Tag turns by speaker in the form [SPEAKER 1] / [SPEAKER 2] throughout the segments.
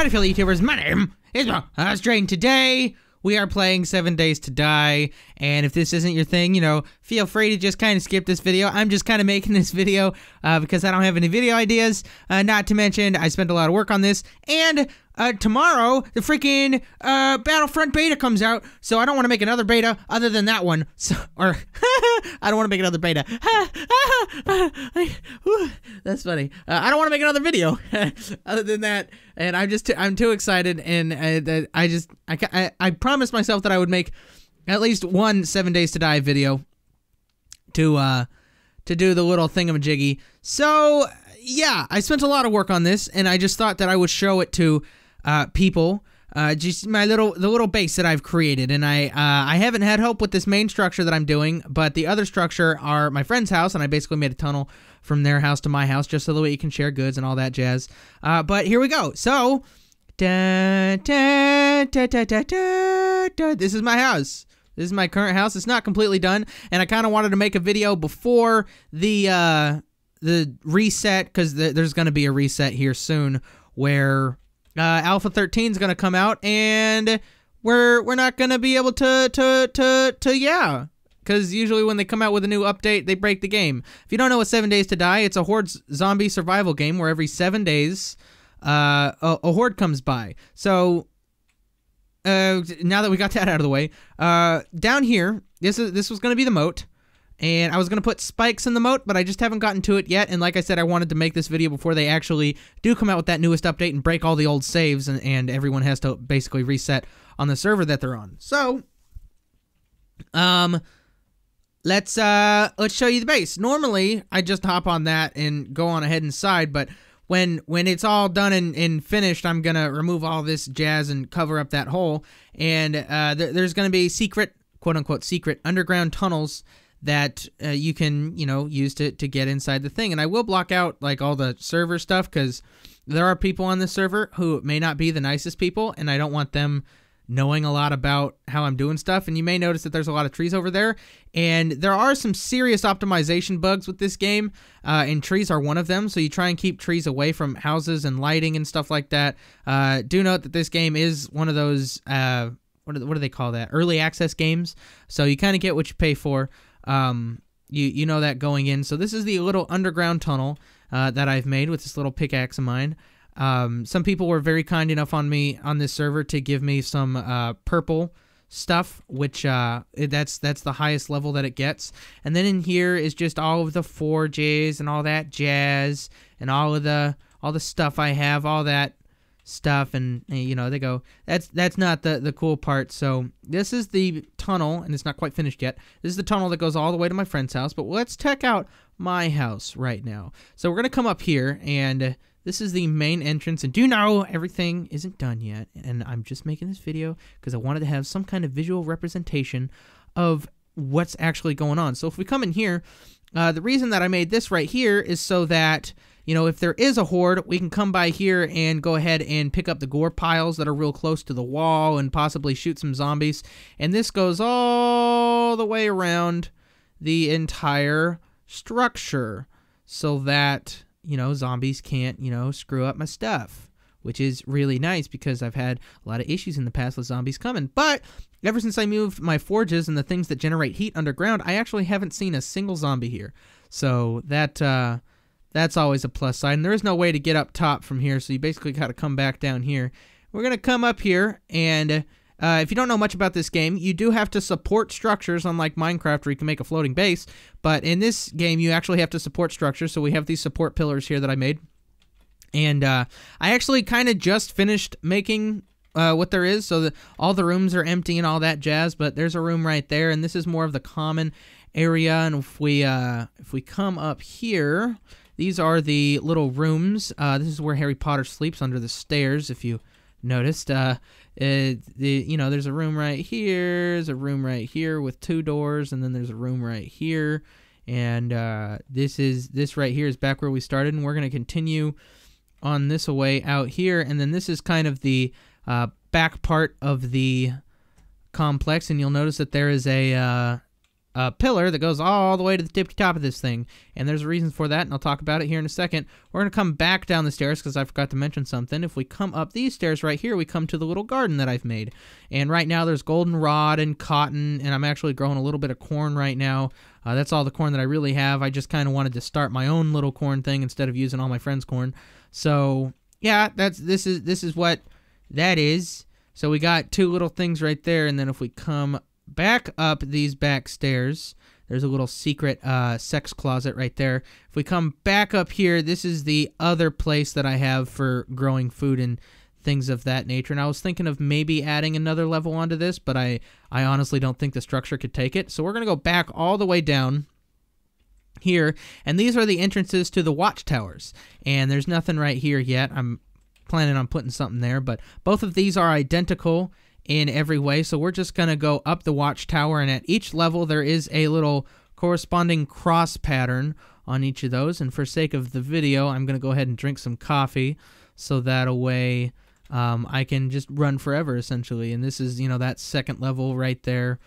[SPEAKER 1] Howdy, fellow YouTubers. My name is Strait, and today we are playing 7 Days to Die. And if this isn't your thing, you know, feel free to just kind of skip this video. I'm just kind of making this video because I don't have any video ideas. Not to mention, I spent a lot of work on this. And tomorrow, the freaking Battlefront beta comes out, so I don't want to make another beta other than that one. So, or I don't want to make another beta. That's funny. I don't want to make another video other than that, and I'm too excited, and I promised myself that I would make at least one 7 Days to Die video to do the little thingamajiggy. So yeah, I spent a lot of work on this, and I just thought that I would show it to people, just the little base that I've created. And I haven't had help with this main structure that I'm doing, but the other structure are my friend's house, and I basically made a tunnel from their house to my house just so that way you can share goods and all that jazz. But here we go. So this is my house. This is my current house. It's not completely done, and I kind of wanted to make a video before the reset, because there's going to be a reset here soon where Alpha 13 is going to come out, and we're not going to be able to yeah, because usually when they come out with a new update, they break the game. If you don't know what 7 Days to Die, it's a horde zombie survival game where every 7 days a horde comes by. So now that we got that out of the way, down here, this was going to be the moat. And I was going to put spikes in the moat, but I just haven't gotten to it yet. And like I said, I wanted to make this video before they actually do come out with that newest update and break all the old saves, and everyone has to basically reset on the server that they're on. So, let's show you the base. Normally, I just hop on that and go on ahead inside, but when it's all done and finished, I'm going to remove all this jazz and cover up that hole. And there's going to be secret, quote-unquote secret, underground tunnels that you can, you know, use to get inside the thing. And I will block out, like, all the server stuff, because there are people on this server who may not be the nicest people, and I don't want them knowing a lot about how I'm doing stuff. And you may notice that there's a lot of trees over there, and there are some serious optimization bugs with this game, and trees are one of them. So you try and keep trees away from houses and lighting and stuff like that. Do note that this game is one of those, what do they call that? Early access games. So you kind of get what you pay for. You know that going in. So this is the little underground tunnel that I've made with this little pickaxe of mine. Some people were very kind enough on this server to give me some purple stuff, which that's the highest level that it gets. And then in here is just all of the forges and all that jazz and all the stuff I have, all that stuff, and you know, they go, that's not the cool part. So this is the tunnel, and it's not quite finished yet. This is the tunnel that goes all the way to my friend's house, but let's check out my house right now. So we're gonna come up here, and this is the main entrance, and do know everything isn't done yet, and I'm just making this video because I wanted to have some kind of visual representation of what's actually going on. So if we come in here, the reason that I made this right here is so that, you know, if there is a horde, we can come by here and go ahead and pick up the gore piles that are real close to the wall and possibly shoot some zombies. And this goes all the way around the entire structure so that, you know, zombies can't, you know, screw up my stuff, which is really nice because I've had a lot of issues in the past with zombies coming. But ever since I moved my forges and the things that generate heat underground, I actually haven't seen a single zombie here. So that's always a plus side, and there is no way to get up top from here, so you basically got to come back down here. We're going to come up here, and if you don't know much about this game, you do have to support structures, unlike Minecraft where you can make a floating base, but in this game you actually have to support structures, so we have these support pillars here that I made. And I actually kind of just finished making what there is, so all the rooms are empty and all that jazz, but there's a room right there, and this is more of the common area. And if we come up here, these are the little rooms. This is where Harry Potter sleeps, under the stairs, if you noticed. You know, there's a room right here, there's a room right here with 2 doors, and then there's a room right here. And this right here is back where we started, and we're going to continue on this way out here. And then this is kind of the back part of the complex, and you'll notice that there is a pillar that goes all the way to the tippy top of this thing, and there's a reason for that, and I'll talk about it here in a second. We're going to come back down the stairs because I forgot to mention something. If we come up these stairs right here, we come to the little garden that I've made, and right now there's goldenrod and cotton, and I'm actually growing a little bit of corn right now. That's all the corn that I really have. I just kind of wanted to start my own little corn thing instead of using all my friends' corn. So yeah, this is what that is. So we got two little things right there, and then if we come back up these back stairs, there's a little secret sex closet right there. If we come back up here, this is the other place that I have for growing food and things of that nature. And I was thinking of maybe adding another level onto this, but I honestly don't think the structure could take it. So we're going to go back all the way down here, and these are the entrances to the watchtowers. And there's nothing right here yet. I'm planning on putting something there, but both of these are identical in every way, so we're just going to go up the watchtower, and at each level there is a little corresponding cross pattern on each of those. And for sake of the video, I'm going to go ahead and drink some coffee, so that way I can just run forever, essentially. And this is, you know, that second level right there.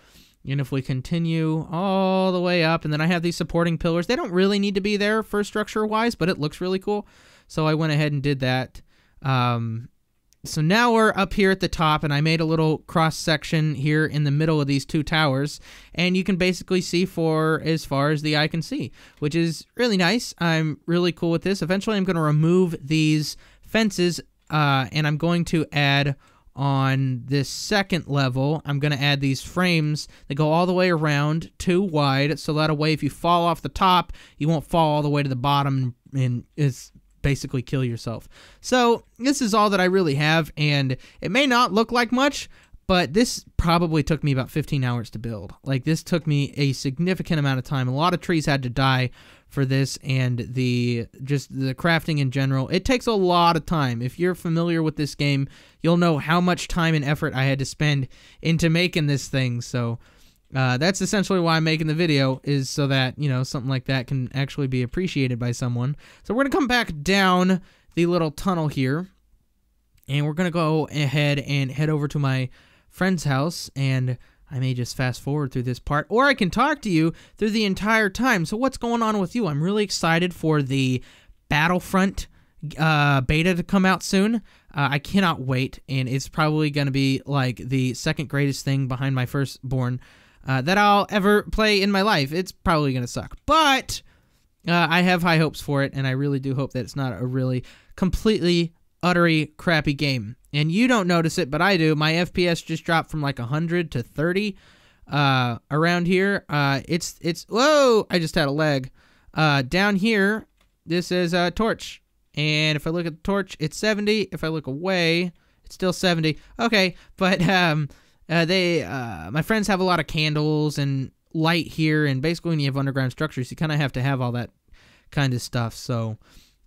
[SPEAKER 1] And if we continue all the way up, and then I have these supporting pillars. They don't really need to be there for structure-wise, but it looks really cool, so I went ahead and did that. So now we're up here at the top, and I made a little cross section here in the middle of these two towers, and you can basically see for as far as the eye can see, which is really nice. I'm really cool with this. Eventually I'm going to remove these fences, and I'm going to add on this second level, I'm going to add these frames that go all the way around, 2 wide, so that way if you fall off the top, you won't fall all the way to the bottom and it's basically kill yourself. So this is all that I really have, and it may not look like much, but this probably took me about 15 hours to build. Like, this took me a significant amount of time. A lot of trees had to die for this, and the crafting in general, it takes a lot of time. If you're familiar with this game, you'll know how much time and effort I had to spend into making this thing. So that's essentially why I'm making the video, is so that, you know, something like that can actually be appreciated by someone. So we're going to come back down the little tunnel here, and we're going to go ahead and head over to my friend's house, and I may just fast forward through this part, or I can talk to you through the entire time. So what's going on with you? I'm really excited for the Battlefront beta to come out soon. I cannot wait, and it's probably going to be like the second greatest thing behind my firstborn that I'll ever play in my life. It's probably going to suck, but I have high hopes for it, and I really do hope that it's not a really completely, utterly crappy game. And you don't notice it, but I do. My FPS just dropped from like 100 to 30 around here. It's whoa! I just had a leg. Down here, this is a torch, and if I look at the torch, it's 70. If I look away, it's still 70. Okay, but my friends have a lot of candles and light here, and basically when you have underground structures, you kind of have to have all that kind of stuff. So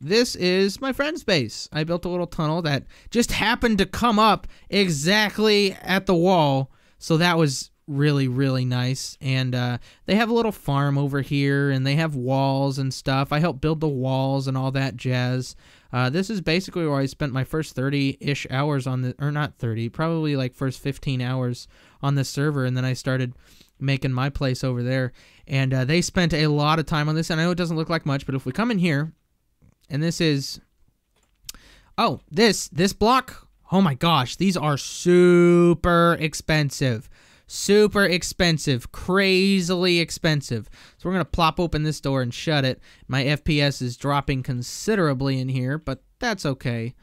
[SPEAKER 1] this is my friend's base. I built a little tunnel that just happened to come up exactly at the wall, so that was really, really nice. And they have a little farm over here, and they have walls and stuff. I helped build the walls and all that jazz. This is basically where I spent my first 30-ish hours on the, or not 30, probably like first 15 hours on this server, and then I started making my place over there. And they spent a lot of time on this, and I know it doesn't look like much, but if we come in here, and this is, oh, this block, oh my gosh, these are super expensive. Super expensive, crazily expensive. So we're going to plop open this door and shut it. My FPS is dropping considerably in here, but that's okay.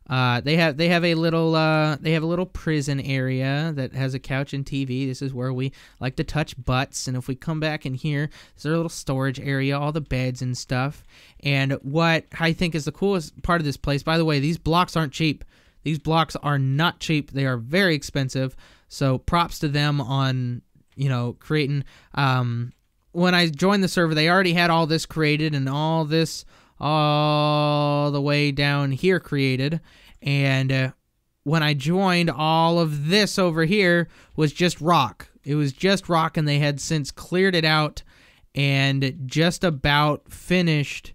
[SPEAKER 1] They have a little prison area that has a couch and TV. This is where we like to touch butts. And if we come back in here, there's a little storage area, all the beds and stuff. And what I think is the coolest part of this place, by the way, these blocks aren't cheap. These blocks are not cheap. They are very expensive. So props to them on, you know, creating. When I joined the server, they already had all this created and all this all the way down here created. And when I joined, all of this over here was just rock. It was just rock, and they had since cleared it out and just about finished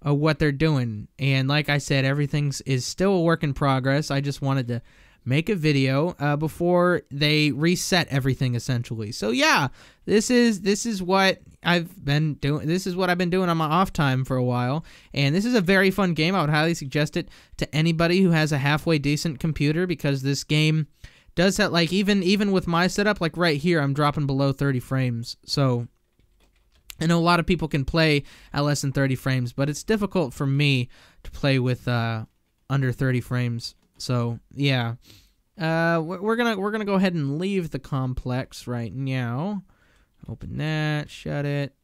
[SPEAKER 1] what they're doing. And like I said, everything is still a work in progress. I just wanted to make a video before they reset everything, essentially. So yeah, this is what I've been doing. This is what I've been doing on my off time for a while, and this is a very fun game. I would highly suggest it to anybody who has a halfway decent computer, because this game does that. Like even with my setup, like right here, I'm dropping below 30 frames. So I know a lot of people can play at less than 30 frames, but it's difficult for me to play with under 30 frames. So yeah, we're gonna go ahead and leave the complex right now. Open that, shut it.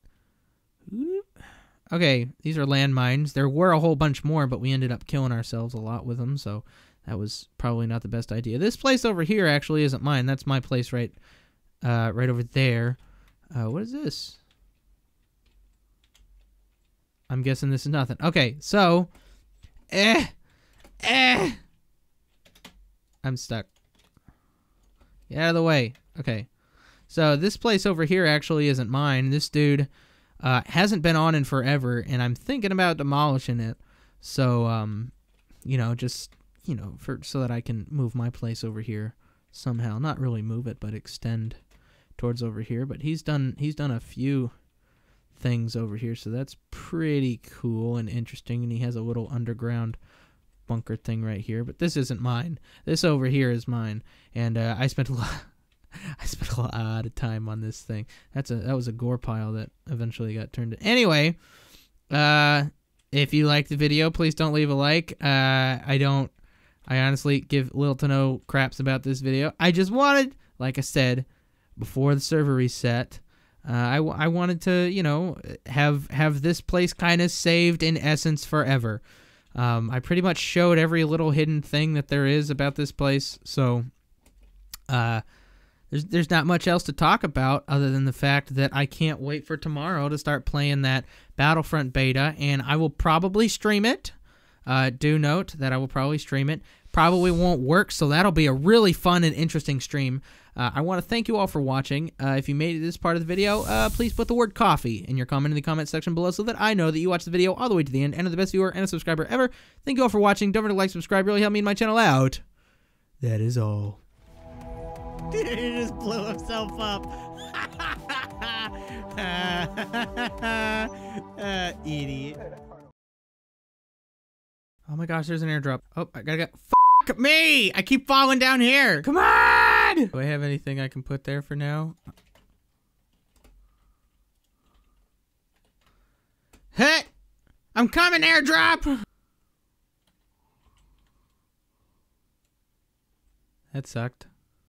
[SPEAKER 1] Okay, these are landmines. There were a whole bunch more, but we ended up killing ourselves a lot with them, so that was probably not the best idea. This place over here actually isn't mine. That's my place right over there. What is this? I'm guessing this is nothing. Okay, so I'm stuck. Get out of the way. Okay. So this place over here actually isn't mine. This dude hasn't been on in forever, and I'm thinking about demolishing it. So, you know, just, you know, so that I can move my place over here somehow. Not really move it, but extend towards over here. But he's done a few things over here, so that's pretty cool and interesting. And he has a little underground bunker thing right here, but this isn't mine. This over here is mine, and I spent a lot of time on this thing. That was a gore pile that eventually got turned to. Anyway, if you liked the video, please don't leave a like. I honestly give little to no craps about this video. I just wanted, like I said, before the server reset, I wanted to, you know, have this place kind of saved in essence forever. I pretty much showed every little hidden thing that there is about this place, so there's not much else to talk about other than the fact that I can't wait for tomorrow to start playing that Battlefront beta, and I will probably stream it. Do note that I will probably stream it. Probably won't work, so that'll be a really fun and interesting stream. I want to thank you all for watching. If you made it this part of the video, please put the word coffee in your comment in the comment section below so that I know that you watched the video all the way to the end and are the best viewer and a subscriber ever. Thank you all for watching. Don't forget to like, subscribe, really help me and my channel out. That is all. He just blew himself up. Idiot. Oh my gosh, there's an airdrop. Oh, I gotta get. Fuck me! I keep falling down here. Come on! Do I have anything I can put there for now? Hey! I'm coming, airdrop! That sucked.